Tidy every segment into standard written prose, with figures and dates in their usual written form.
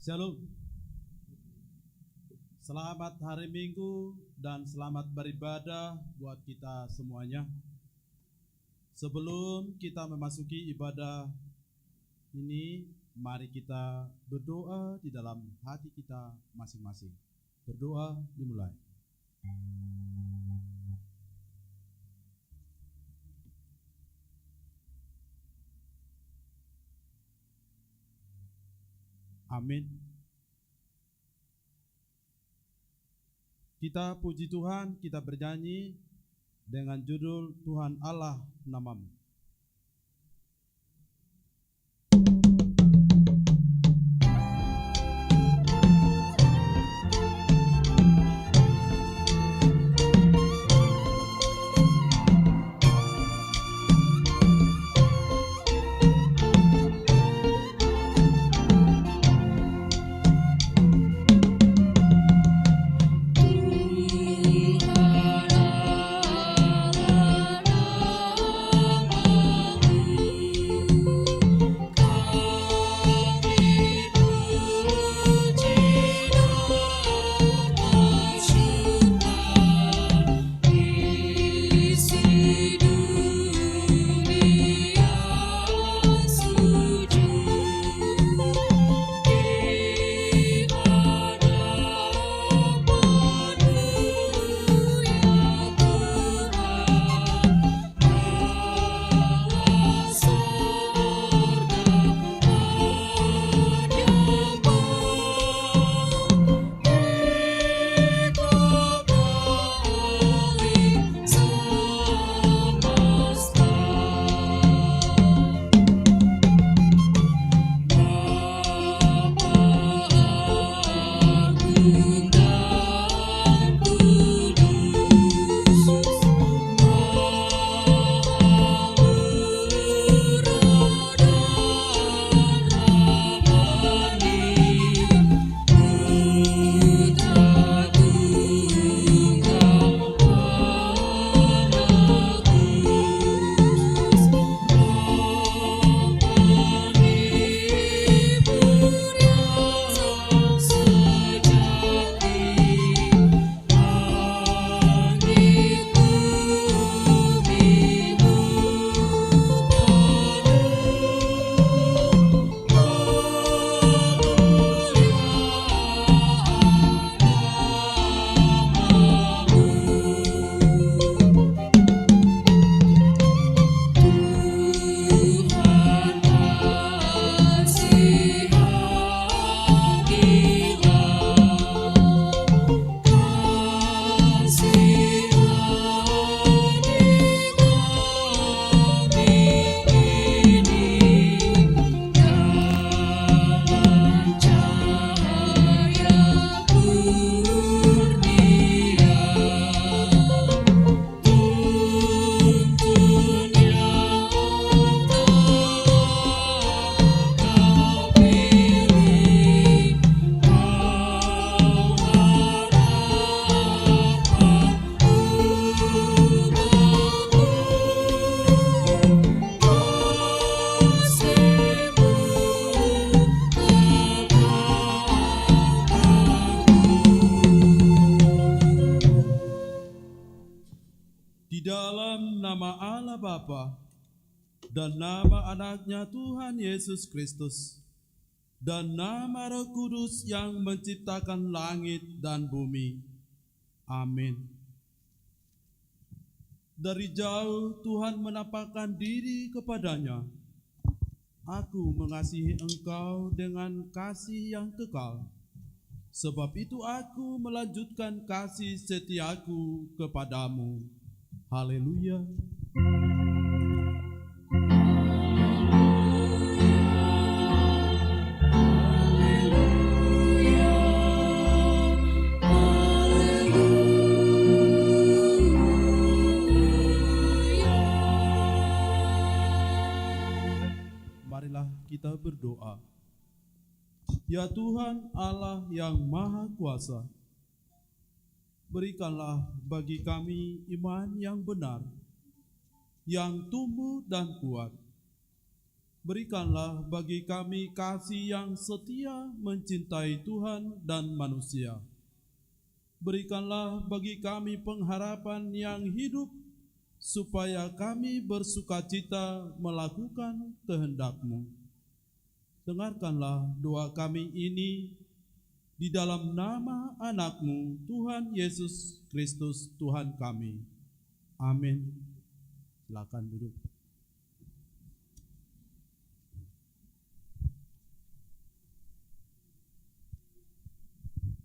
Shalom. Selamat hari Minggu dan selamat beribadah buat kita semuanya. Sebelum kita memasuki ibadah ini, mari kita berdoa di dalam hati kita masing-masing. Berdoa dimulai. Amin. Kita puji Tuhan, kita bernyanyi dengan judul Tuhan Allah Namamu. Bapa dan nama anaknya Tuhan Yesus Kristus dan nama Roh Kudus yang menciptakan langit dan bumi. Amin. Dari jauh Tuhan menampakkan diri kepadanya. Aku mengasihi engkau dengan kasih yang kekal. Sebab itu aku melanjutkan kasih setiaku kepadamu. Haleluya. Marilah kita berdoa. Ya Tuhan Allah yang Maha Kuasa, berikanlah bagi kami iman yang benar, yang tumbuh dan kuat, Berikanlah bagi kami kasih yang setia mencintai Tuhan dan manusia. Berikanlah bagi kami pengharapan yang hidup, supaya kami bersukacita melakukan kehendak-Mu. Dengarkanlah doa kami ini di dalam nama anak-Mu, Tuhan Yesus Kristus, Tuhan kami. Amin. Silakan duduk.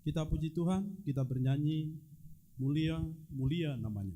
Kita puji Tuhan, kita bernyanyi, mulia, mulia namanya.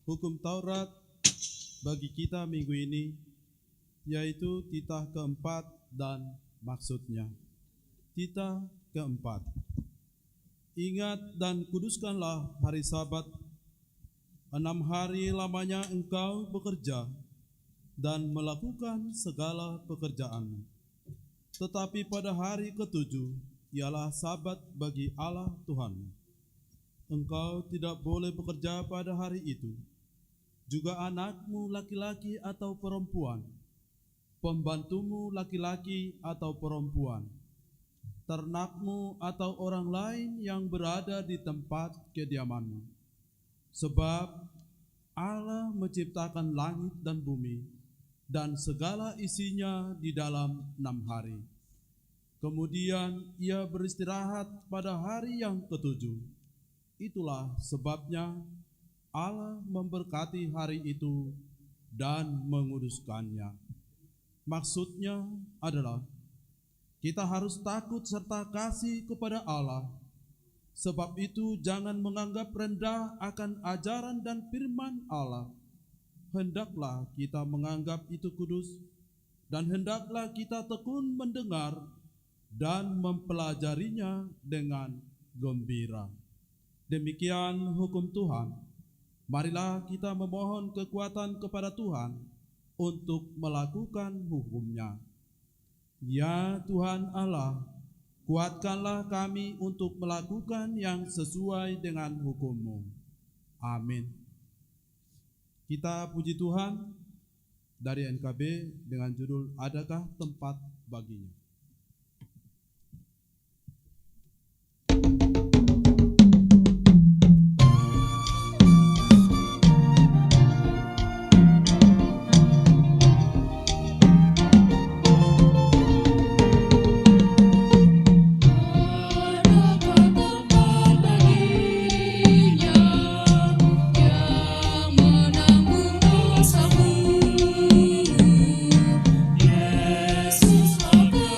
Hukum Taurat bagi kita minggu ini, yaitu titah keempat dan maksudnya. Titah keempat. Ingat dan kuduskanlah hari Sabat. 6 hari lamanya engkau bekerja dan melakukan segala pekerjaan. Tetapi pada hari ketujuh ialah Sabat bagi Allah Tuhan. Engkau tidak boleh bekerja pada hari itu. Juga anakmu laki-laki atau perempuan, pembantumu laki-laki atau perempuan, ternakmu atau orang lain yang berada di tempat kediamanmu. Sebab Allah menciptakan langit dan bumi dan segala isinya di dalam 6 hari. Kemudian ia beristirahat pada hari yang ketujuh. Itulah sebabnya Allah memberkati hari itu dan menguduskannya. Maksudnya adalah kita harus takut serta kasih kepada Allah. Sebab itu jangan menganggap rendah akan ajaran dan firman Allah. Hendaklah kita menganggap itu kudus, dan hendaklah kita tekun mendengar dan mempelajarinya dengan gembira. Demikian hukum Tuhan. Marilah kita memohon kekuatan kepada Tuhan untuk melakukan hukum-Nya. Ya Tuhan Allah, kuatkanlah kami untuk melakukan yang sesuai dengan hukum-Mu. Amin. Kita puji Tuhan dari NKB dengan judul Adakah Tempat Baginya? Yesus, aku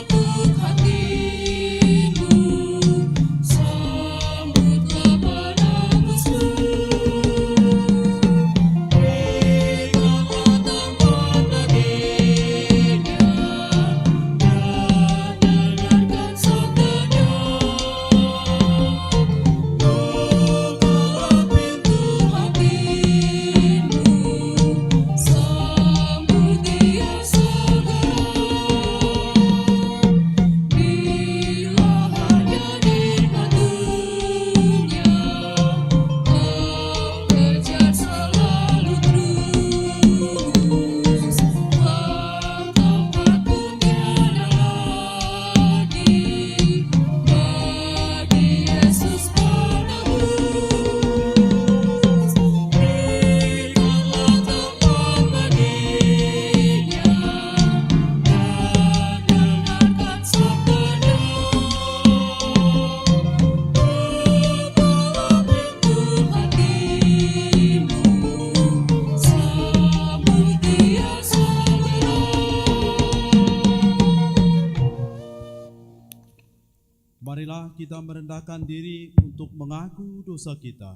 Marilah kita merendahkan diri untuk mengaku dosa kita.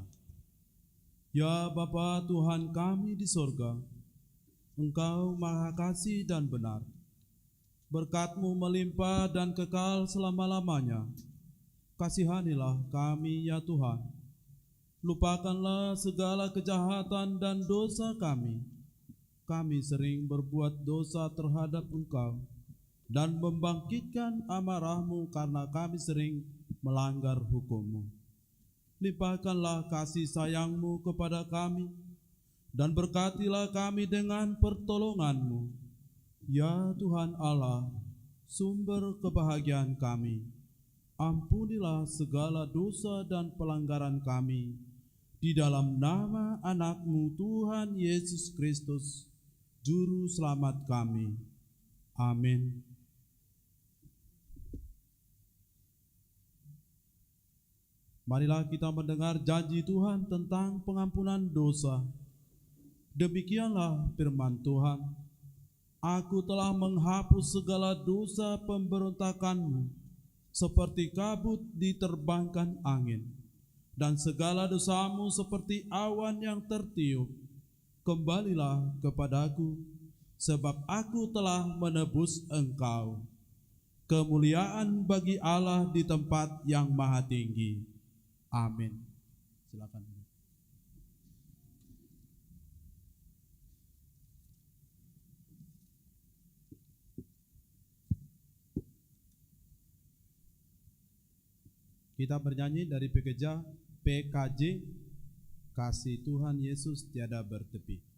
Ya Bapa Tuhan kami di sorga, Engkau Maha Kasih dan benar. Berkat-Mu melimpah dan kekal selama-lamanya. Kasihanilah kami ya Tuhan. Lupakanlah segala kejahatan dan dosa kami. Kami sering berbuat dosa terhadap Engkau dan membangkitkan amarah-Mu karena kami sering melanggar hukum-Mu. Limpahkanlah kasih sayang-Mu kepada kami dan berkatilah kami dengan pertolongan-Mu. Ya Tuhan Allah, sumber kebahagiaan kami, ampunilah segala dosa dan pelanggaran kami di dalam nama anak-Mu Tuhan Yesus Kristus, Juru Selamat kami. Amin. Marilah kita mendengar janji Tuhan tentang pengampunan dosa. Demikianlah firman Tuhan. Aku telah menghapus segala dosa pemberontakanmu, seperti kabut diterbangkan angin, dan segala dosamu seperti awan yang tertiup. Kembalilah kepadaku, sebab aku telah menebus engkau. Kemuliaan bagi Allah di tempat yang maha tinggi. Amin. Silakan. Kita bernyanyi dari PKJ, Kasih Tuhan Yesus tiada bertepi.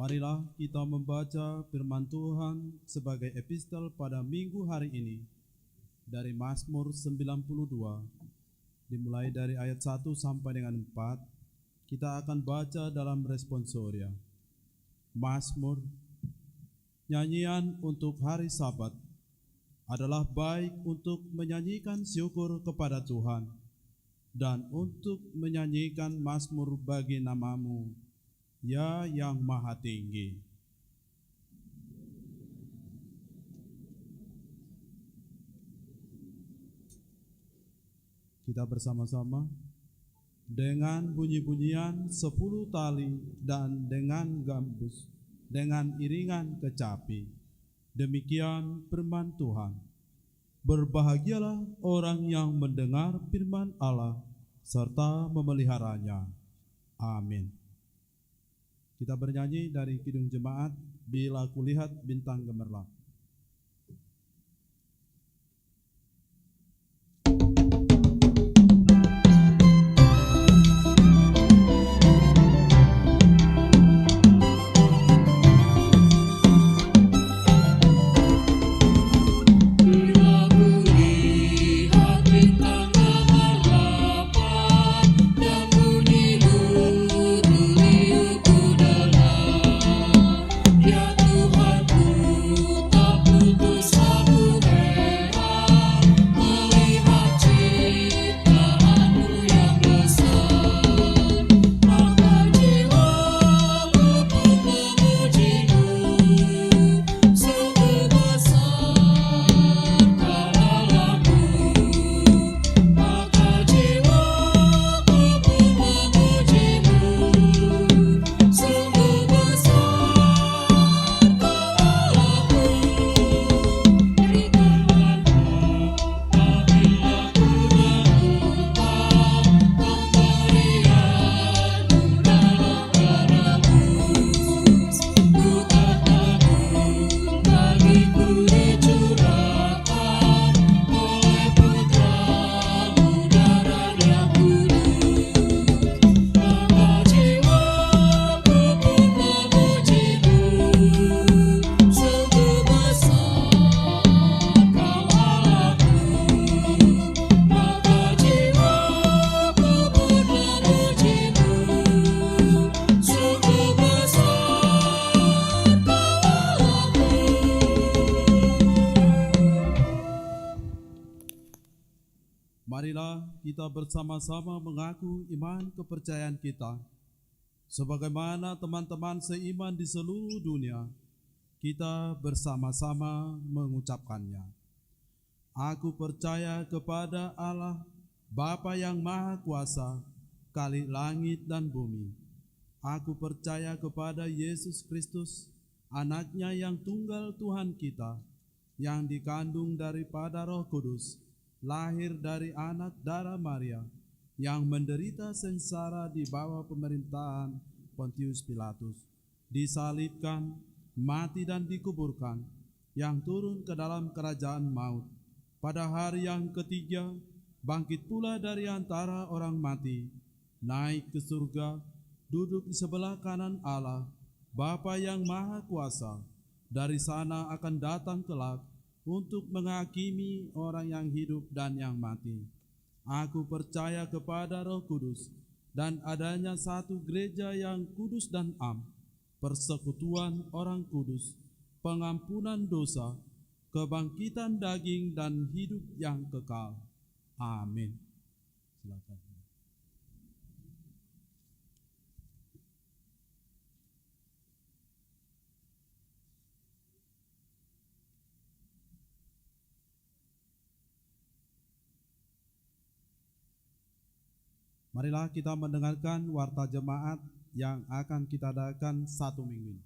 Marilah kita membaca firman Tuhan sebagai epistel pada minggu hari ini dari Mazmur 92, dimulai dari ayat 1 sampai dengan 4. Kita akan baca dalam responsoria. Mazmur, nyanyian untuk hari Sabat adalah baik untuk menyanyikan syukur kepada Tuhan dan untuk menyanyikan mazmur bagi nama-Mu, Ya yang Maha Tinggi. Kita bersama-sama dengan bunyi-bunyian 10 tali dan dengan gambus, dengan iringan kecapi. Demikian firman Tuhan. Berbahagialah orang yang mendengar firman Allah serta memeliharanya. Amin. Kita bernyanyi dari Kidung Jemaat, Bila Kulihat Bintang Gemerlap. Bila kulihat bintang gemerlap Marilah kita bersama-sama mengaku iman kepercayaan kita. Sebagaimana teman-teman seiman di seluruh dunia, kita bersama-sama mengucapkannya. Aku percaya kepada Allah, Bapa yang Maha Kuasa, Khalik langit dan bumi. Aku percaya kepada Yesus Kristus, Anak-Nya yang tunggal Tuhan kita, yang dikandung daripada Roh Kudus, lahir dari anak darah Maria, yang menderita sengsara di bawah pemerintahan Pontius Pilatus, disalibkan, mati dan dikuburkan, yang turun ke dalam kerajaan maut. Pada hari yang ketiga, bangkit pula dari antara orang mati, naik ke surga, duduk di sebelah kanan Allah, Bapa yang Maha Kuasa. Dari sana akan datang kelak untuk menghakimi orang yang hidup dan yang mati. Aku percaya kepada Roh Kudus dan adanya satu gereja yang kudus dan am, persekutuan orang kudus, pengampunan dosa, kebangkitan daging dan hidup yang kekal. Amin. Silakan. Marilah kita mendengarkan warta jemaat yang akan kita adakan 1 minggu ini.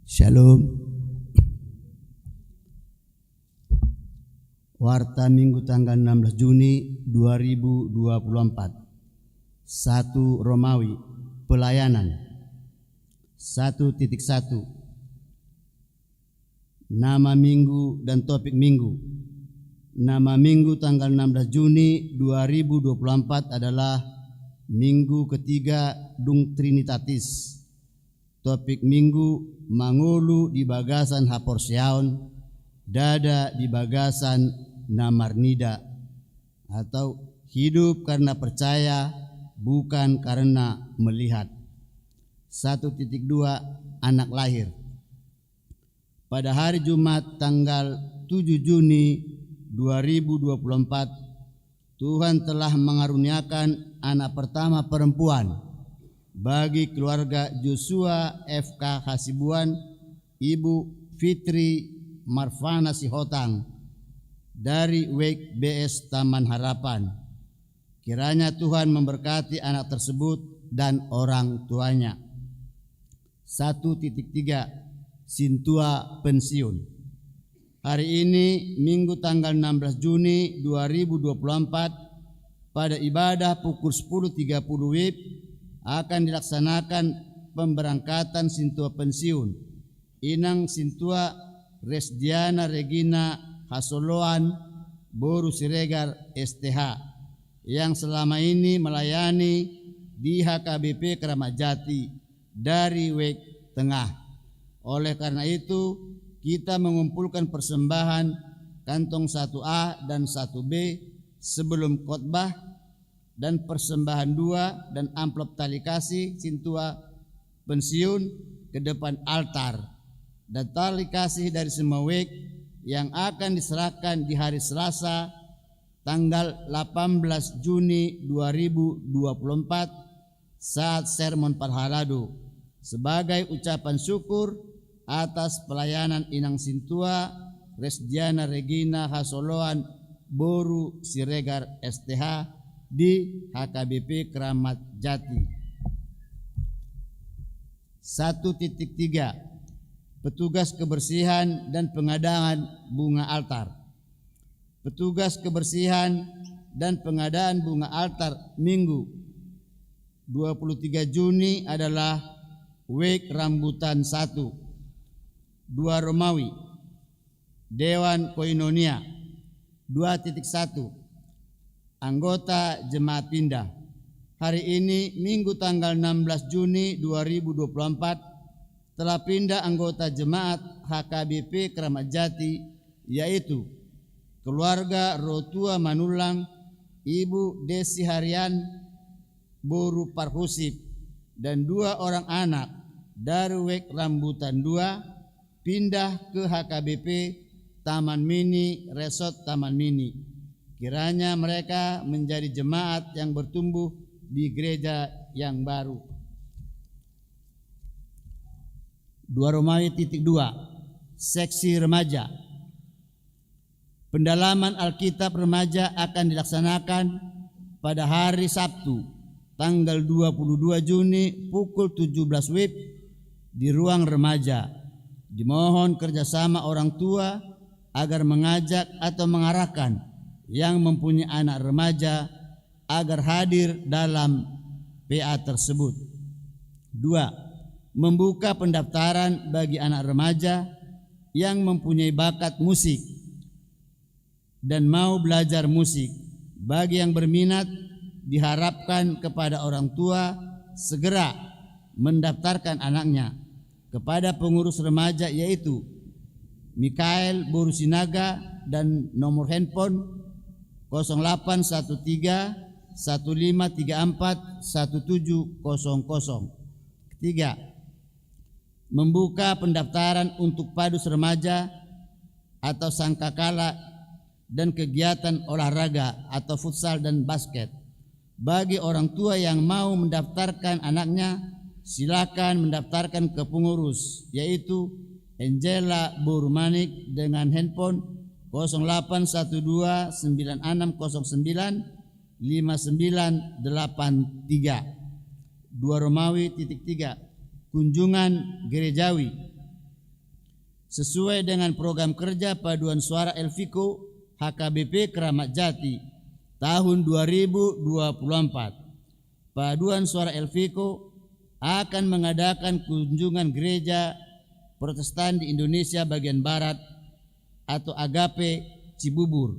Shalom. Warta Minggu tanggal 16 Juni 2024. 1 Romawi, pelayanan. 1.1. Nama minggu dan topik minggu. Nama minggu tanggal 16 Juni 2024 adalah Minggu ketiga Dung Trinitatis. Topik minggu, mangulu di bagasan Haporseaon, dada di bagasan Namarnida, atau hidup karena percaya bukan karena melihat. 1.2. Anak lahir. Pada hari Jumat tanggal 7 Juni 2024, Tuhan telah mengaruniakan anak pertama perempuan bagi keluarga Joshua FK Hasibuan, Ibu Fitri Marfana Sihotang dari WEK BS Taman Harapan. Kiranya Tuhan memberkati anak tersebut dan orang tuanya. 1.3. Sintua pensiun. Hari ini Minggu tanggal 16 Juni 2024 pada ibadah pukul 10.30 WIB akan dilaksanakan pemberangkatan Sintua pensiun Inang Sintua Resdiana Regina Hasoloan Boru Siregar STH yang selama ini melayani di HKBP Keramat Jati dari WEK Tengah. Oleh karena itu, kita mengumpulkan persembahan kantong 1A dan 1B sebelum khotbah dan persembahan 2 dan amplop tali kasih Sintua pensiun ke depan altar, dan tali kasih dari semua WEK yang akan diserahkan di hari Selasa tanggal 18 Juni 2024 saat sermon Parhalado sebagai ucapan syukur atas pelayanan Inang Sintua Resdiana Regina Hasoloan Boru Siregar STH di HKBP Keramat Jati. 1.3. Petugas kebersihan dan pengadaan bunga altar. Petugas kebersihan dan pengadaan bunga altar Minggu 23 Juni adalah WEK Rambutan 1, 2 Romawi, Dewan Koinonia. 2.1. Anggota Jemaat Pindah. Hari ini Minggu tanggal 16 Juni 2024 telah pindah anggota jemaat HKBP Kramat Jati, yaitu keluarga Rotua Manulang, Ibu Desi Harian Boru Parhusip, dan 2 orang anak dari WEK Rambutan 2 pindah ke HKBP Taman Mini Resort Taman Mini. Kiranya mereka menjadi jemaat yang bertumbuh di gereja yang baru. 2 Romawi 2 seksi remaja. Pendalaman Alkitab remaja akan dilaksanakan pada hari Sabtu tanggal 22 Juni pukul 17 WIB di ruang remaja. Dimohon kerjasama orang tua agar mengajak atau mengarahkan yang mempunyai anak remaja agar hadir dalam PA tersebut. 2. Membuka pendaftaran bagi anak remaja yang mempunyai bakat musik dan mau belajar musik. Bagi yang berminat, diharapkan kepada orang tua segera mendaftarkan anaknya kepada pengurus remaja, yaitu Mikael Borusinaga, dan nomor handphone 0813 1534 1700. 3. Membuka pendaftaran untuk padus remaja atau sangkakala dan kegiatan olahraga atau futsal dan basket. Bagi orang tua yang mau mendaftarkan anaknya, silakan mendaftarkan ke pengurus, yaitu Angela Borumanik dengan handphone 0812 9609 5983. 2 Romawi 3 kunjungan gerejawi. Sesuai dengan program kerja paduan suara Elviko HKBP Kramat Jati tahun 2024, paduan suara Elviko akan mengadakan kunjungan gereja Protestan di Indonesia bagian Barat atau Agape Cibubur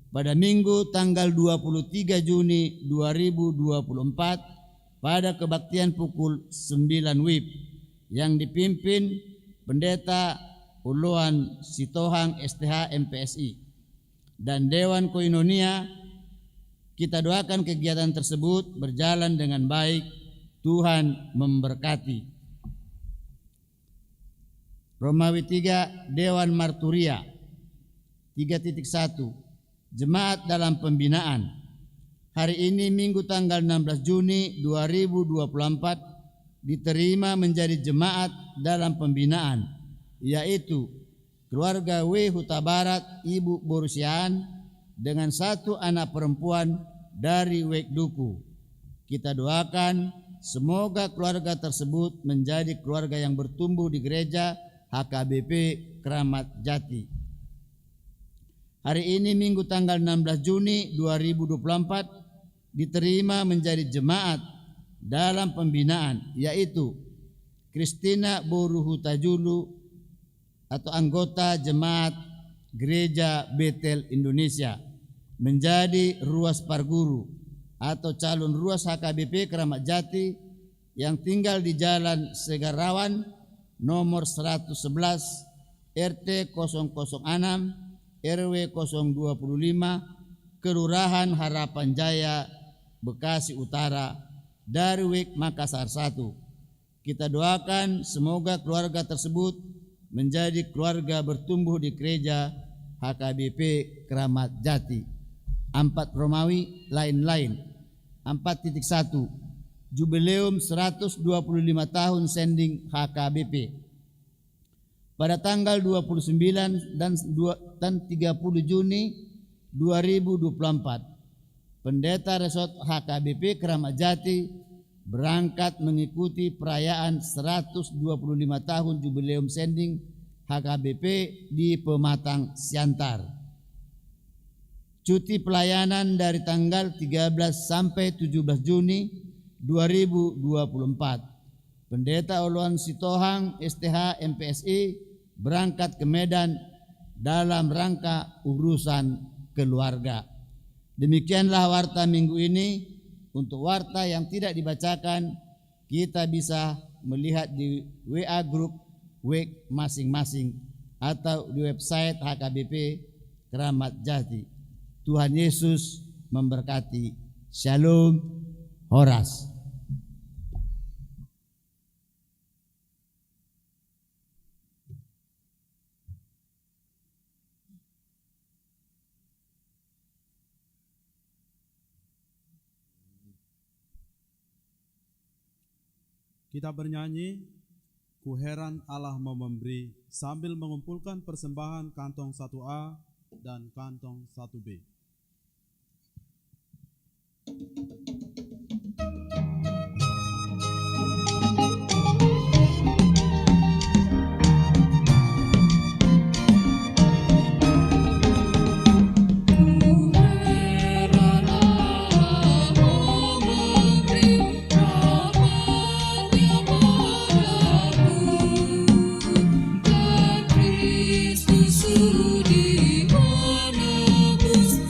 pada Minggu tanggal 23 Juni 2024 pada kebaktian pukul 9 WIB yang dipimpin Pendeta Uluan Sitohang STH MPSI dan Dewan Koinonia. Kita doakan kegiatan tersebut berjalan dengan baik. Tuhan memberkati. Romawi 3 Dewan Marturia 3.1 Jemaat dalam pembinaan. Hari ini Minggu tanggal 16 Juni 2024 diterima menjadi jemaat dalam pembinaan, yaitu keluarga W Huta Barat Ibu Borusian dengan 1 anak perempuan dari WEK Duku. Kita doakan semoga keluarga tersebut menjadi keluarga yang bertumbuh di gereja HKBP Kramat Jati. Hari ini Minggu tanggal 16 Juni 2024 diterima menjadi jemaat dalam pembinaan, yaitu Kristina Boru Hutajulu atau anggota jemaat Gereja Betel Indonesia menjadi ruas parguru atau calon ruas HKBP Kramat Jati yang tinggal di Jalan Segarawan nomor 111 RT 006 RW 025 Kelurahan Harapan Jaya Bekasi Utara dari WEK Makassar 1. Kita doakan semoga keluarga tersebut menjadi keluarga bertumbuh di gereja HKBP Kramat Jati. 4 Romawi lain-lain. 4.1 Jubileum 125 tahun sending HKBP. Pada tanggal 29 dan 30 Juni 2024, Pendeta Resort HKBP Kramat Jati berangkat mengikuti perayaan 125 tahun Jubileum Sending HKBP di Pematang Siantar. Cuti pelayanan dari tanggal 13 sampai 17 Juni 2024. Pendeta Uluan Sitohang STH MPSI berangkat ke Medan dalam rangka urusan keluarga. Demikianlah warta minggu ini. Untuk warta yang tidak dibacakan, kita bisa melihat di WA Group WEG masing-masing atau di website HKBP Keramat Jati. Tuhan Yesus memberkati. Shalom, Horas. Kita bernyanyi, Ku heran Allah mau memberi, sambil mengumpulkan persembahan kantong 1A dan kantong 1B. Kristus sudi menebus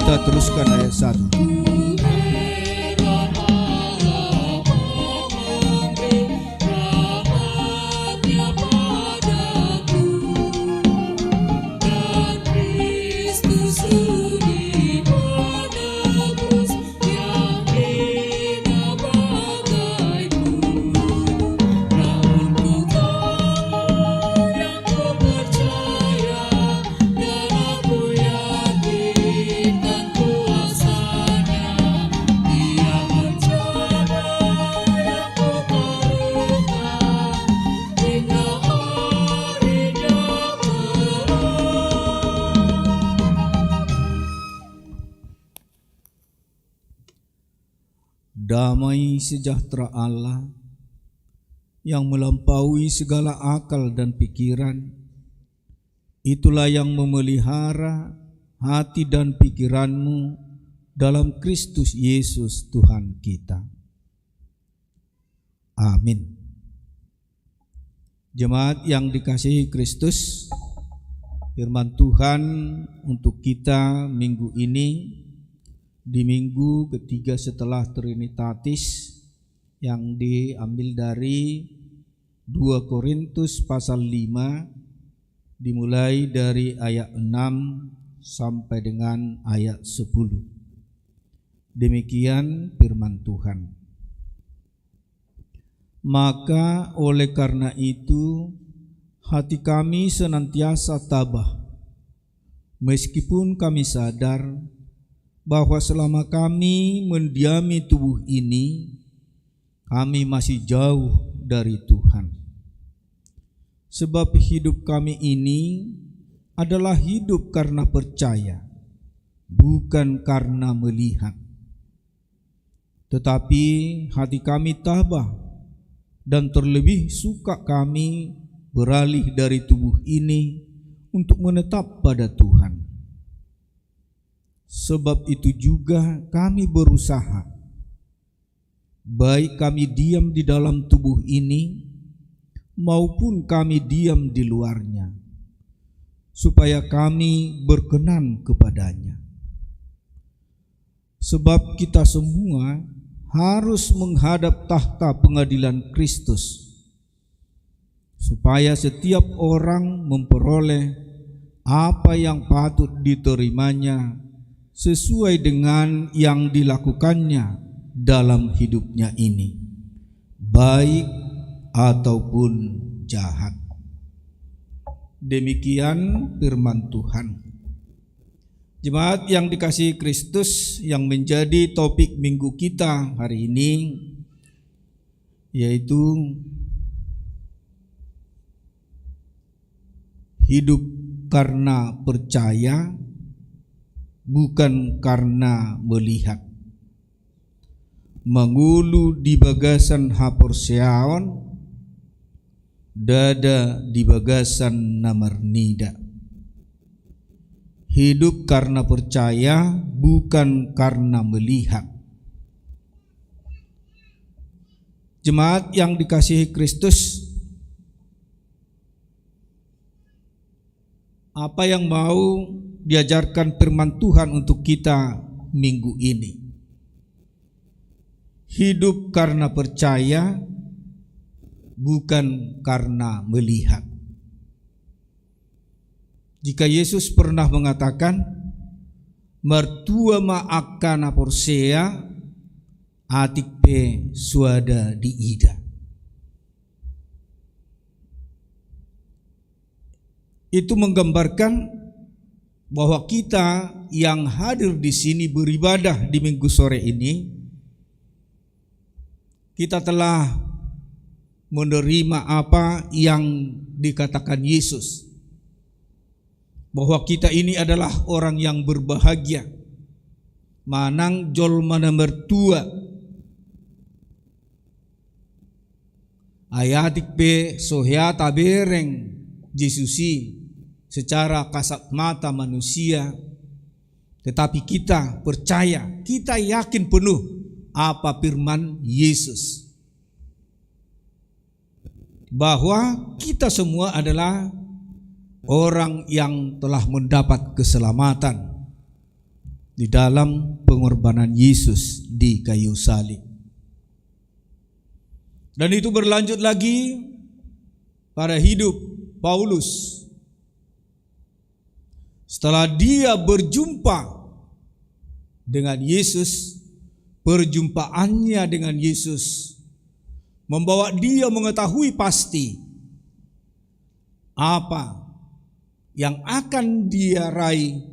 Kita teruskan ayat 1. Damai sejahtera Allah yang melampaui segala akal dan pikiran, itulah yang memelihara hati dan pikiranmu dalam Kristus Yesus Tuhan kita. Amin. Jemaat yang dikasihi Kristus, firman Tuhan untuk kita minggu ini, di minggu ketiga setelah Trinitatis, yang diambil dari 2 Korintus pasal 5, dimulai dari ayat 6 sampai dengan ayat 10. Demikian firman Tuhan. Maka oleh karena itu hati kami senantiasa tabah, meskipun kami sadar bahwa selama kami mendiami tubuh ini, kami masih jauh dari Tuhan. Sebab hidup kami ini adalah hidup karena percaya, bukan karena melihat. Tetapi hati kami tabah, dan terlebih suka kami beralih dari tubuh ini untuk menetap pada Tuhan. Sebab itu juga kami berusaha, baik kami diam di dalam tubuh ini maupun kami diam di luarnya, supaya kami berkenan kepadanya. Sebab kita semua harus menghadap tahta pengadilan Kristus, supaya setiap orang memperoleh apa yang patut diterimanya sesuai dengan yang dilakukannya dalam hidupnya ini, baik ataupun jahat. Demikian firman Tuhan. Jemaat yang dikasihi Kristus, yang menjadi topik minggu kita hari ini yaitu hidup karena percaya, bukan karena melihat. Mengulu di bagasan haporseaon, dada di bagasan namarnida. Hidup karena percaya, bukan karena melihat. Jemaat yang dikasihi Kristus, apa yang mau diajarkan firman Tuhan untuk kita minggu ini? Hidup karena percaya, bukan karena melihat. Jika Yesus pernah mengatakan, mertua ma'akana porsea atik pe suada di ida. Itu menggambarkan bahwa kita yang hadir di sini beribadah di minggu sore ini, kita telah menerima apa yang dikatakan Yesus, bahwa kita ini adalah orang yang berbahagia, manang jolmana mertua ayatik pe sohya tabereng Jesusi secara kasat mata manusia, tetapi kita percaya, kita yakin penuh apa firman Yesus, bahwa kita semua adalah orang yang telah mendapat keselamatan. di dalam pengorbanan Yesus di kayu salib. Dan itu berlanjut lagi pada hidup Paulus. Setelah dia berjumpa dengan Yesus, perjumpaannya dengan Yesus membawa dia mengetahui pasti apa yang akan dia raih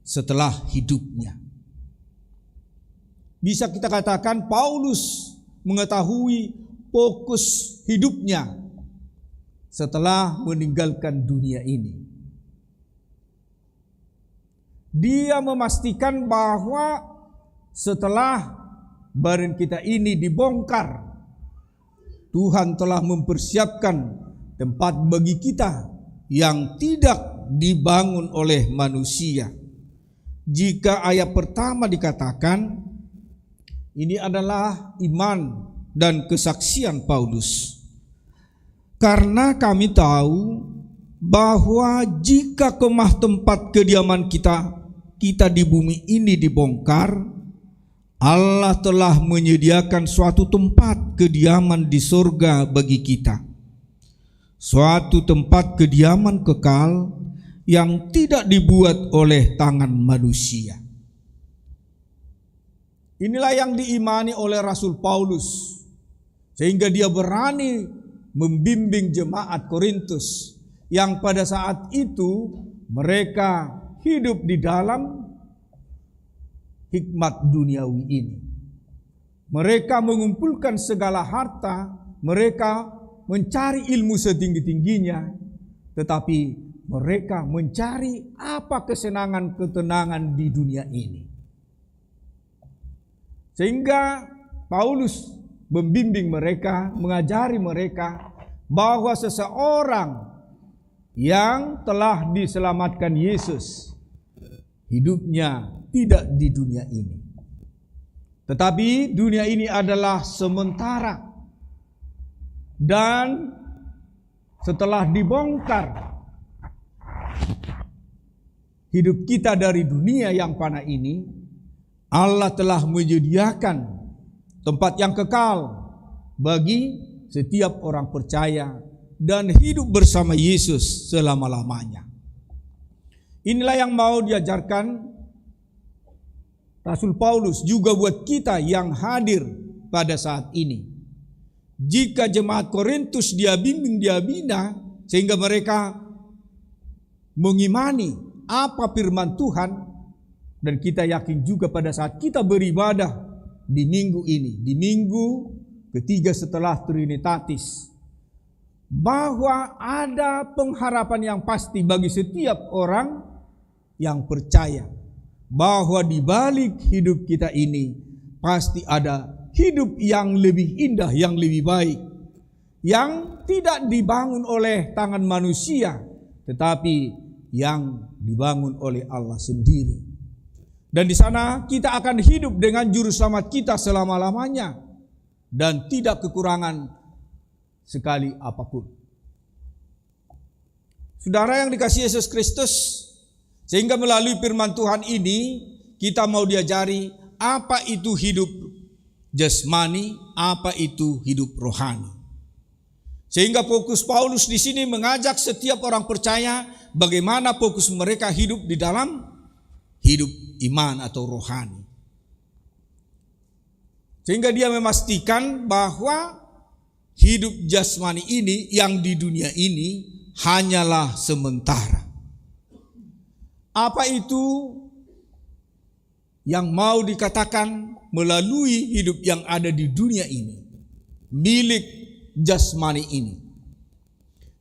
setelah hidupnya. Bisa kita katakan Paulus mengetahui fokus hidupnya setelah meninggalkan dunia ini. Dia memastikan bahwa setelah badan kita ini dibongkar, Tuhan telah mempersiapkan tempat bagi kita yang tidak dibangun oleh manusia. Jika ayat pertama dikatakan, ini adalah iman dan kesaksian Paulus. Karena kami tahu bahwa jika kemah tempat kediaman kita di bumi ini dibongkar, Allah telah menyediakan suatu tempat kediaman di surga bagi kita. Suatu tempat kediaman kekal yang tidak dibuat oleh tangan manusia. Inilah yang diimani oleh Rasul Paulus, sehingga dia berani membimbing jemaat Korintus yang pada saat itu mereka hidup di dalam hikmat duniawi ini. Mereka mengumpulkan segala harta, mereka mencari ilmu setinggi-tingginya, tetapi mereka mencari apa kesenangan-ketenangan di dunia ini. Sehingga Paulus membimbing mereka, mengajari mereka bahwa seseorang yang telah diselamatkan Yesus, hidupnya tidak di dunia ini. Tetapi dunia ini adalah sementara. Dan setelah dibongkar hidup kita dari dunia yang fana ini, Allah telah menyediakan tempat yang kekal bagi setiap orang percaya dan hidup bersama Yesus selama-lamanya. Inilah yang mau diajarkan Rasul Paulus juga buat kita yang hadir pada saat ini. Jika jemaat Korintus dia bimbing, dia bina, sehingga mereka mengimani apa firman Tuhan, dan kita yakin juga pada saat kita beribadah di minggu ini, di minggu ketiga setelah Trinitatis, bahwa ada pengharapan yang pasti bagi setiap orang yang percaya bahwa di balik hidup kita ini pasti ada hidup yang lebih indah, yang lebih baik, yang tidak dibangun oleh tangan manusia, tetapi yang dibangun oleh Allah sendiri. Dan di sana kita akan hidup dengan juru selamat kita selama-lamanya dan tidak kekurangan sekali apapun. Saudara yang dikasihi Yesus Kristus, sehingga melalui firman Tuhan ini kita mau diajari apa itu hidup jasmani, apa itu hidup rohani. Sehingga fokus Paulus di sini mengajak setiap orang percaya bagaimana fokus mereka hidup di dalam hidup iman atau rohani. Sehingga dia memastikan bahwa hidup jasmani ini yang di dunia ini hanyalah sementara. Apa itu yang mau dikatakan melalui hidup yang ada di dunia ini, milik jasmani ini?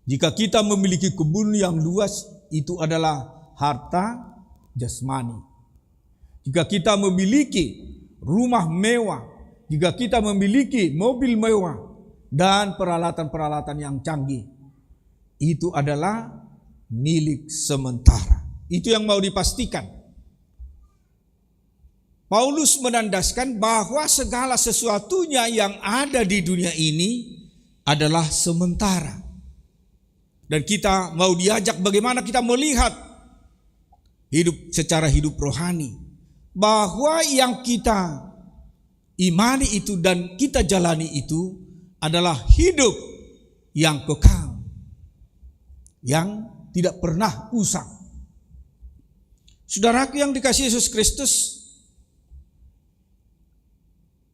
Jika kita memiliki kebun yang luas, itu adalah harta jasmani. Jika kita memiliki rumah mewah, jika kita memiliki mobil mewah dan peralatan-peralatan yang canggih, itu adalah milik sementara. Itu yang mau dipastikan. Paulus menandaskan bahwa segala sesuatunya yang ada di dunia ini adalah sementara. Dan kita mau diajak bagaimana kita melihat hidup secara hidup rohani. bahwa yang kita imani itu dan kita jalani itu adalah hidup yang kekal, yang tidak pernah usang. Saudaraku yang dikasihi Yesus Kristus,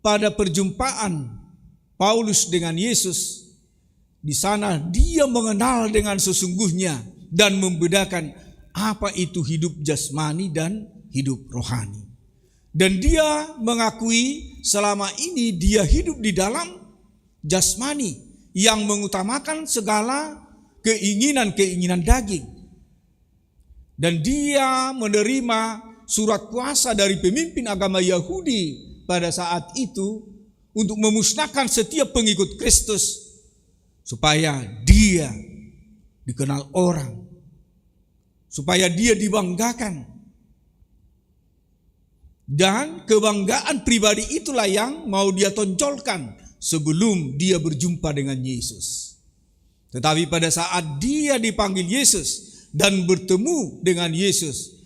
pada perjumpaan Paulus dengan Yesus, di sana dia mengenal dengan sesungguhnya dan membedakan apa itu hidup jasmani dan hidup rohani. Dan dia mengakui selama ini dia hidup di dalam jasmani yang mengutamakan segala keinginan-keinginan daging. Dan dia menerima surat kuasa dari pemimpin agama Yahudi pada saat itu untuk memusnahkan setiap pengikut Kristus supaya dia dikenal orang, supaya dia dibanggakan. Dan kebanggaan pribadi itulah yang mau dia tonjolkan sebelum dia berjumpa dengan Yesus. Tetapi pada saat dia dipanggil Yesus dan bertemu dengan Yesus,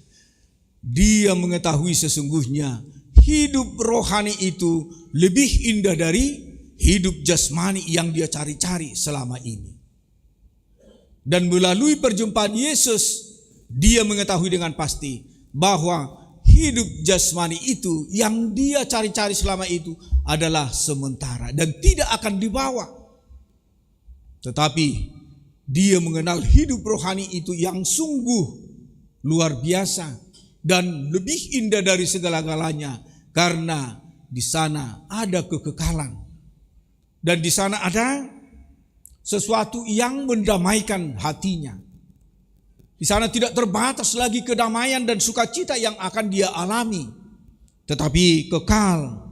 dia mengetahui sesungguhnya hidup rohani itu lebih indah dari hidup jasmani yang dia cari-cari selama ini. Dan melalui perjumpaan Yesus, dia mengetahui dengan pasti bahwa hidup jasmani itu yang dia cari-cari selama itu adalah sementara dan tidak akan dibawa. Tetapi dia mengenal hidup rohani itu yang sungguh luar biasa dan lebih indah dari segala-galanya, karena di sana ada kekekalan dan di sana ada sesuatu yang mendamaikan hatinya. Di sana tidak terbatas lagi kedamaian dan sukacita yang akan dia alami, tetapi kekal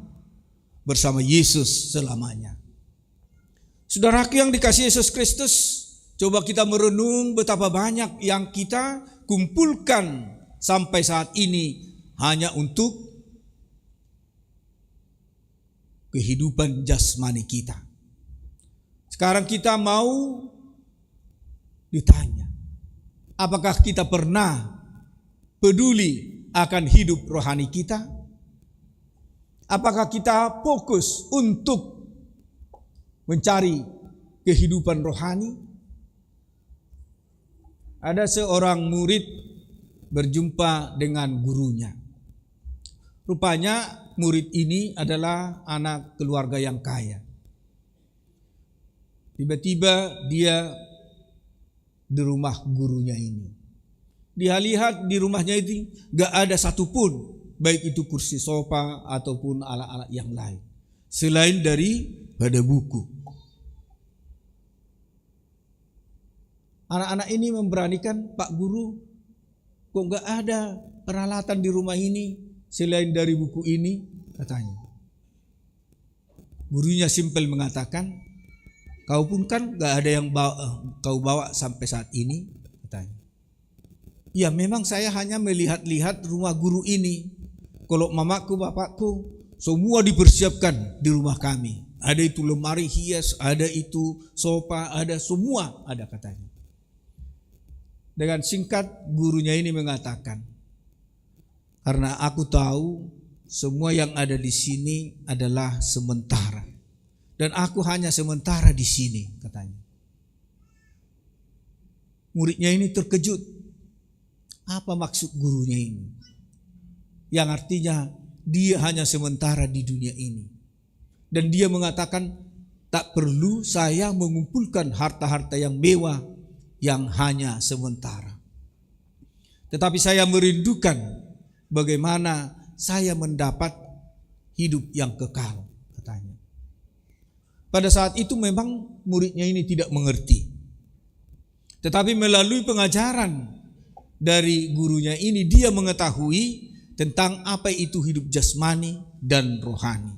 bersama Yesus selamanya. Saudaraku yang dikasihi Yesus Kristus, coba kita merenung betapa banyak yang kita kumpulkan sampai saat ini hanya untuk kehidupan jasmani kita. Sekarang kita mau ditanya, apakah kita pernah peduli akan hidup rohani kita? Apakah kita fokus untuk mencari kehidupan rohani? Ada seorang murid berjumpa dengan gurunya. Rupanya murid ini adalah anak keluarga yang kaya. Tiba-tiba dia di rumah gurunya ini. Dia lihat di rumahnya itu gak ada satupun, baik itu kursi sofa ataupun alat-alat yang lain, selain daripada buku. Anak-anak ini memberanikan, Pak Guru, kok gak ada peralatan di rumah ini selain dari buku ini, katanya. Gurunya simpel mengatakan, kau pun kan gak ada yang kau bawa sampai saat ini, katanya. Ya memang saya hanya melihat-lihat rumah guru ini. Kalau mamaku, bapakku, semua dipersiapkan di rumah kami. Ada itu lemari hias, ada itu sofa, ada semua ada, katanya. Dengan singkat gurunya ini mengatakan, karena aku tahu semua yang ada di sini adalah sementara. Dan aku hanya sementara di sini, katanya. Muridnya ini terkejut. Apa maksud gurunya ini? Yang artinya dia hanya sementara di dunia ini. Dan dia mengatakan, tak perlu saya mengumpulkan harta-harta yang mewah yang hanya sementara. Tetapi saya merindukan bagaimana saya mendapat hidup yang kekal, katanya. Pada saat itu memang muridnya ini tidak mengerti. Tetapi melalui pengajaran dari gurunya ini, dia mengetahui tentang apa itu hidup jasmani dan rohani.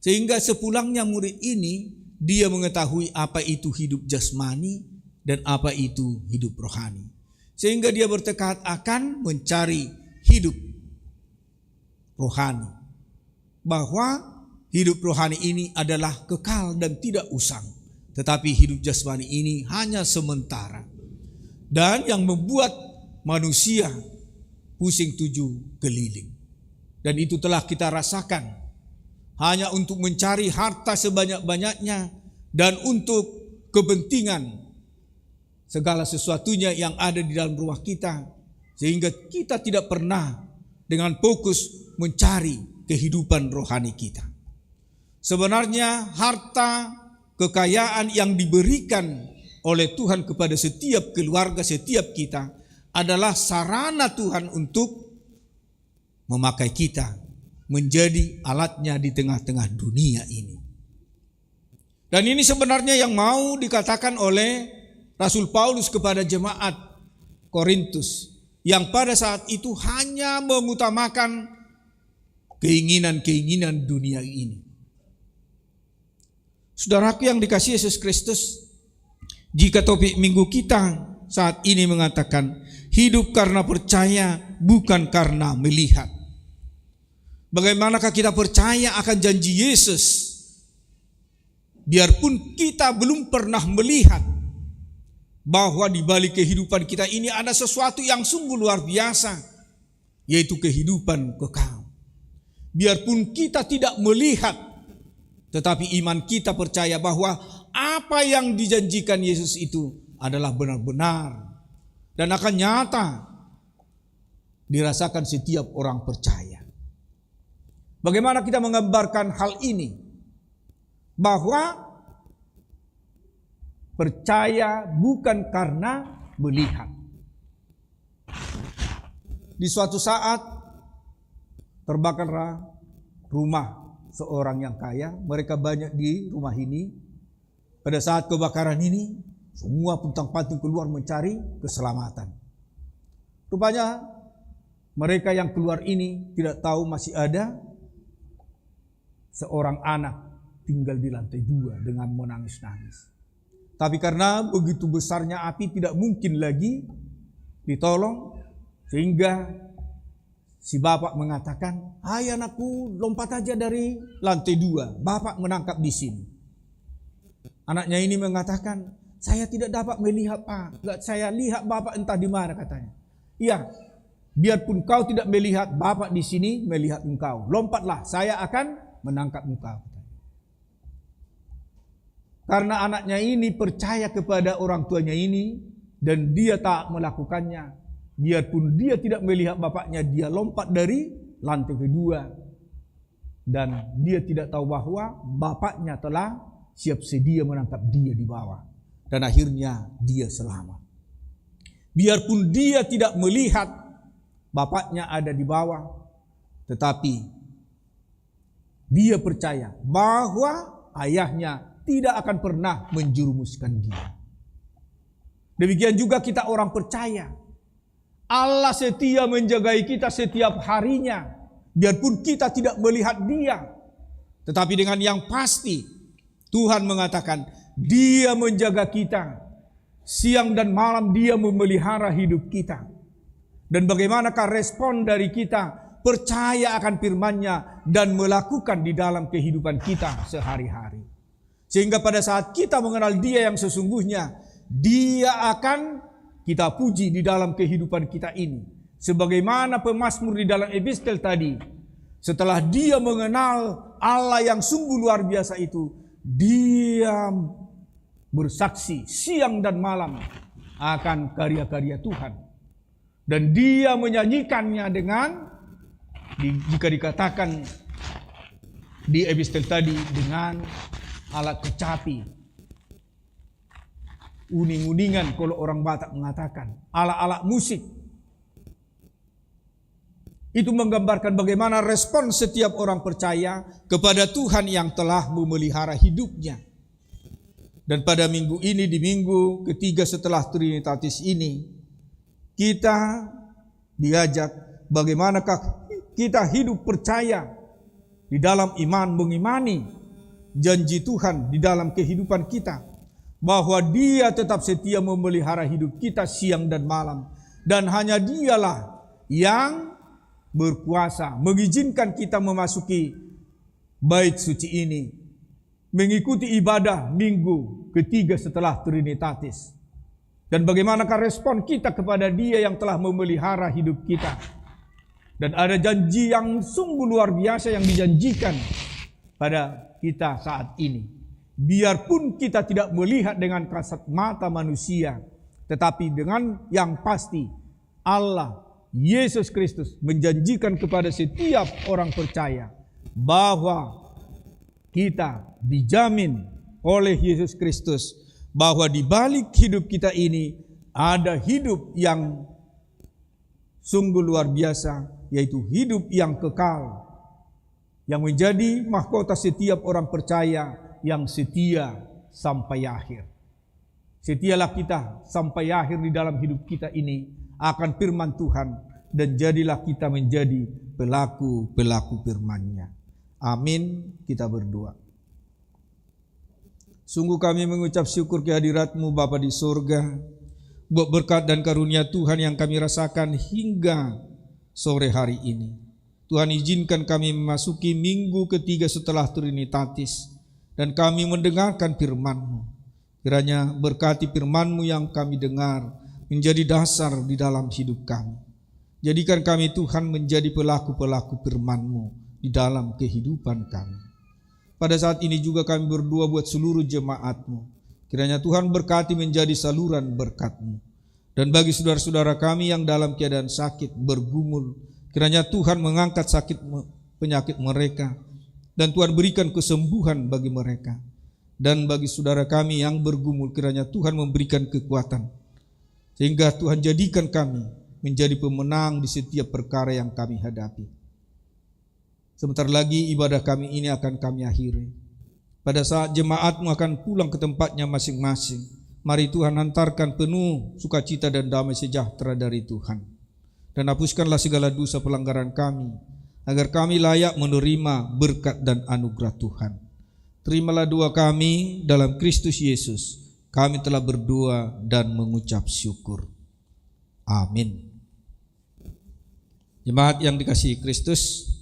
Sehingga sepulangnya murid ini, dia mengetahui apa itu hidup jasmani dan apa itu hidup rohani. Sehingga dia bertekad akan mencari hidup rohani. Bahwa hidup rohani ini adalah kekal dan tidak usang. Tetapi hidup jasmani ini hanya sementara. Dan yang membuat manusia pusing tujuh keliling. Dan itu telah kita rasakan. Hanya untuk mencari harta sebanyak-banyaknya dan untuk kepentingan segala sesuatunya yang ada di dalam rumah kita. Sehingga kita tidak pernah dengan fokus mencari kehidupan rohani kita. Sebenarnya harta, kekayaan yang diberikan oleh Tuhan kepada setiap keluarga, setiap kita adalah sarana Tuhan untuk memakai kita menjadi alatnya di tengah-tengah dunia ini. Dan ini sebenarnya yang mau dikatakan oleh Rasul Paulus kepada jemaat Korintus yang pada saat itu hanya mengutamakan keinginan-keinginan dunia ini. Saudaraku yang dikasihi Yesus Kristus, jika topik minggu kita saat ini mengatakan hidup karena percaya bukan karena melihat. Bagaimanakah kita percaya akan janji Yesus? Biarpun kita belum pernah melihat bahwa di balik kehidupan kita ini ada sesuatu yang sungguh luar biasa, yaitu kehidupan kekal. Biarpun kita tidak melihat, tetapi iman kita percaya bahwa apa yang dijanjikan Yesus itu adalah benar-benar dan akan nyata dirasakan setiap orang percaya. Bagaimana kita menggambarkan hal ini? Bahwa percaya bukan karena melihat. Di suatu saat terbakarlah rumah seorang yang kaya. Mereka banyak di rumah ini. Pada saat kebakaran ini, semua puntang-panting keluar mencari keselamatan. Rupanya mereka yang keluar ini tidak tahu masih ada seorang anak tinggal di lantai 2 dengan menangis-nangis. Tapi karena begitu besarnya api tidak mungkin lagi ditolong, sehingga si bapak mengatakan, "Hai anakku, lompat aja dari lantai 2, bapak menangkap di sini." Anaknya ini mengatakan, "Saya tidak dapat melihat Pak, saya lihat bapak entah di mana," katanya. "Iya, biarpun kau tidak melihat, bapak di sini melihat engkau. Lompatlah, saya akan menangkap engkau." Karena anaknya ini percaya kepada orang tuanya ini dan dia tak melakukannya. Biarpun dia tidak melihat bapaknya, dia lompat dari lantai kedua. Dan dia tidak tahu bahwa bapaknya telah siap sedia menangkap dia di bawah. Dan akhirnya dia selamat. Biarpun dia tidak melihat bapaknya ada di bawah, tetapi dia percaya bahwa ayahnya tidak akan pernah menjerumuskan dia. Demikian juga kita orang percaya. Allah setia menjagai kita setiap harinya. Biarpun kita tidak melihat dia. Tetapi dengan yang pasti Tuhan mengatakan dia menjaga kita. Siang dan malam dia memelihara hidup kita. Dan bagaimanakah respon dari kita percaya akan firman-Nya dan melakukan di dalam kehidupan kita sehari-hari. Sehingga pada saat kita mengenal dia yang sesungguhnya, dia akan kita puji di dalam kehidupan kita ini. Sebagaimana pemazmur di dalam epistel tadi, setelah dia mengenal Allah yang sungguh luar biasa itu, dia bersaksi siang dan malam akan karya-karya Tuhan. Dan dia menyanyikannya dengan, jika dikatakan di epistel tadi, dengan alat kecapi, uning-uningan kalau orang Batak mengatakan, alat-alat musik. Itu menggambarkan bagaimana respon setiap orang percaya kepada Tuhan yang telah memelihara hidupnya. Dan pada minggu ini, di minggu ketiga setelah Trinitatis ini, kita diajak bagaimanakah kita hidup percaya di dalam iman, mengimani janji Tuhan di dalam kehidupan kita, bahwa dia tetap setia memelihara hidup kita siang dan malam, dan hanya dialah yang berkuasa mengizinkan kita memasuki bait suci ini, mengikuti ibadah minggu ketiga setelah Trinitatis. Dan bagaimanakah respon kita kepada dia yang telah memelihara hidup kita? Dan ada janji yang sungguh luar biasa yang dijanjikan pada kita saat ini. Biarpun kita tidak melihat dengan kasat mata manusia, tetapi dengan yang pasti Allah, Yesus Kristus menjanjikan kepada setiap orang percaya bahwa kita dijamin oleh Yesus Kristus bahwa di balik hidup kita ini ada hidup yang sungguh luar biasa, yaitu hidup yang kekal, yang menjadi mahkota setiap orang percaya yang setia sampai akhir. Setialah kita sampai akhir di dalam hidup kita ini akan firman Tuhan, dan jadilah kita menjadi pelaku-pelaku firman-Nya. Amin. Kita berdoa. Sungguh kami mengucap syukur kehadirat-Mu Bapa di surga, buat berkat dan karunia Tuhan yang kami rasakan hingga sore hari ini. Tuhan, izinkan kami memasuki minggu ketiga setelah Trinitatis, dan kami mendengarkan firman-Mu. Kiranya berkati firman-Mu yang kami dengar menjadi dasar di dalam hidup kami. Jadikan kami Tuhan menjadi pelaku-pelaku firman-Mu di dalam kehidupan kami. Pada saat ini juga kami berdoa buat seluruh jemaat-Mu. Kiranya Tuhan berkati menjadi saluran berkat-Mu. Dan bagi saudara-saudara kami yang dalam keadaan sakit, bergumul, kiranya Tuhan mengangkat penyakit mereka, dan Tuhan berikan kesembuhan bagi mereka. Dan bagi saudara kami yang bergumul, kiranya Tuhan memberikan kekuatan, sehingga Tuhan jadikan kami menjadi pemenang di setiap perkara yang kami hadapi. Sebentar lagi ibadah kami ini akan kami akhiri. Pada saat jemaat-Mu akan pulang ke tempatnya masing-masing, mari Tuhan hantarkan penuh sukacita dan damai sejahtera dari Tuhan. Dan hapuskanlah segala dosa pelanggaran kami, agar kami layak menerima berkat dan anugerah Tuhan. Terimalah doa kami dalam Kristus Yesus. Kami telah berdoa dan mengucap syukur. Amin. Jemaat yang dikasihi Kristus,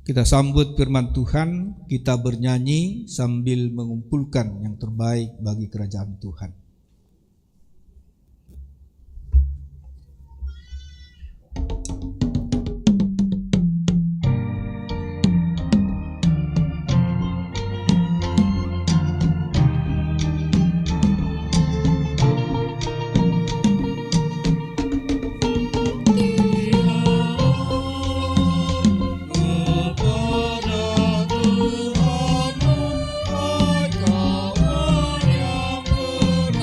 kita sambut firman Tuhan, kita bernyanyi sambil mengumpulkan yang terbaik bagi kerajaan Tuhan. Kepada Tuhan, kau yang benar.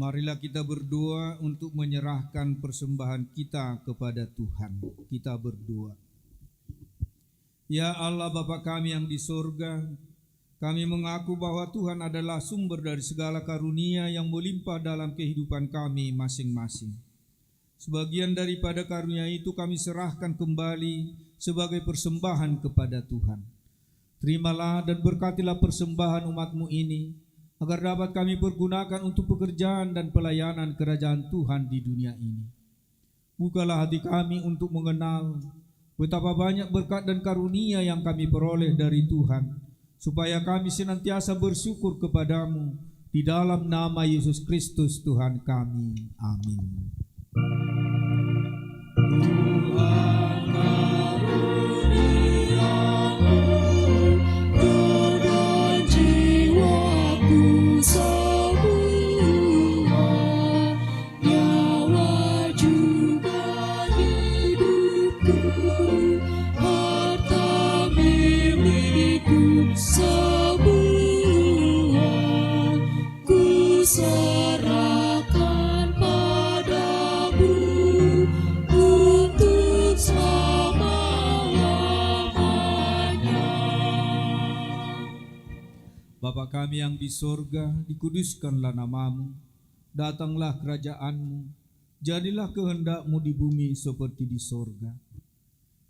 Marilah kita berdoa untuk menyerahkan persembahan kita kepada Tuhan. Kita berdoa. Ya Allah Bapa kami yang di sorga, kami mengaku bahwa Tuhan adalah sumber dari segala karunia yang melimpah dalam kehidupan kami masing-masing. Sebagian daripada karunia itu kami serahkan kembali sebagai persembahan kepada Tuhan. Terimalah dan berkatilah persembahan umat-Mu ini, agar dapat kami pergunakan untuk pekerjaan dan pelayanan kerajaan Tuhan di dunia ini. Bukalah hati kami untuk mengenal betapa banyak berkat dan karunia yang kami peroleh dari Tuhan, supaya kami senantiasa bersyukur kepadamu di dalam nama Yesus Kristus Tuhan kami. Amin. Tuhan karuniamu dan jiwaku semua, nyawa juga hidupku, harta milikku semua, ku serahkan padamu untuk selama-lamanya. Bapa kami yang di sorga, dikuduskanlah namamu, datanglah kerajaanmu, jadilah kehendak-Mu di bumi seperti di sorga.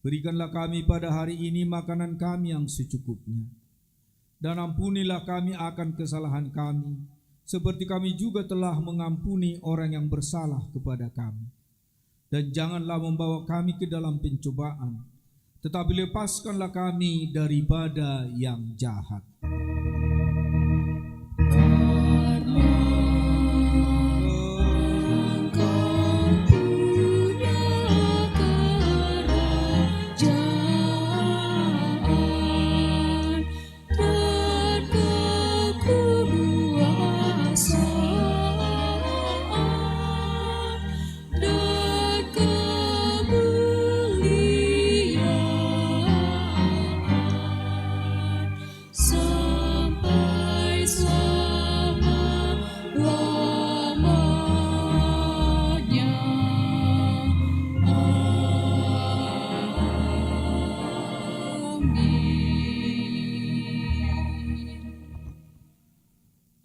Berikanlah kami pada hari ini makanan kami yang secukupnya, dan ampunilah kami akan kesalahan kami, seperti kami juga telah mengampuni orang yang bersalah kepada kami. Dan janganlah membawa kami ke dalam pencobaan, tetapi lepaskanlah kami daripada yang jahat.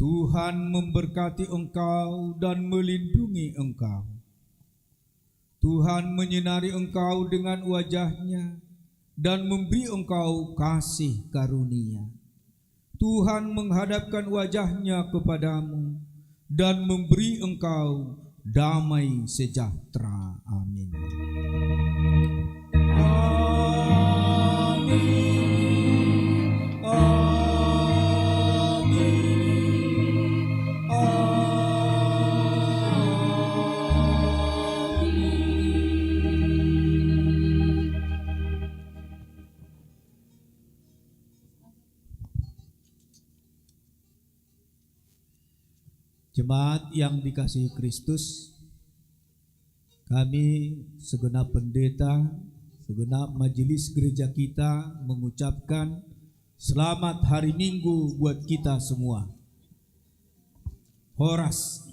Tuhan memberkati engkau dan melindungi engkau. Tuhan menyinari engkau dengan wajah-Nya dan memberi engkau kasih karunia. Tuhan menghadapkan wajah-Nya kepadamu dan memberi engkau damai sejahtera. Amin. Amin. Jemaat yang dikasihi Kristus, kami segenap pendeta, segenap majelis gereja kita mengucapkan selamat hari Minggu buat kita semua. Horas.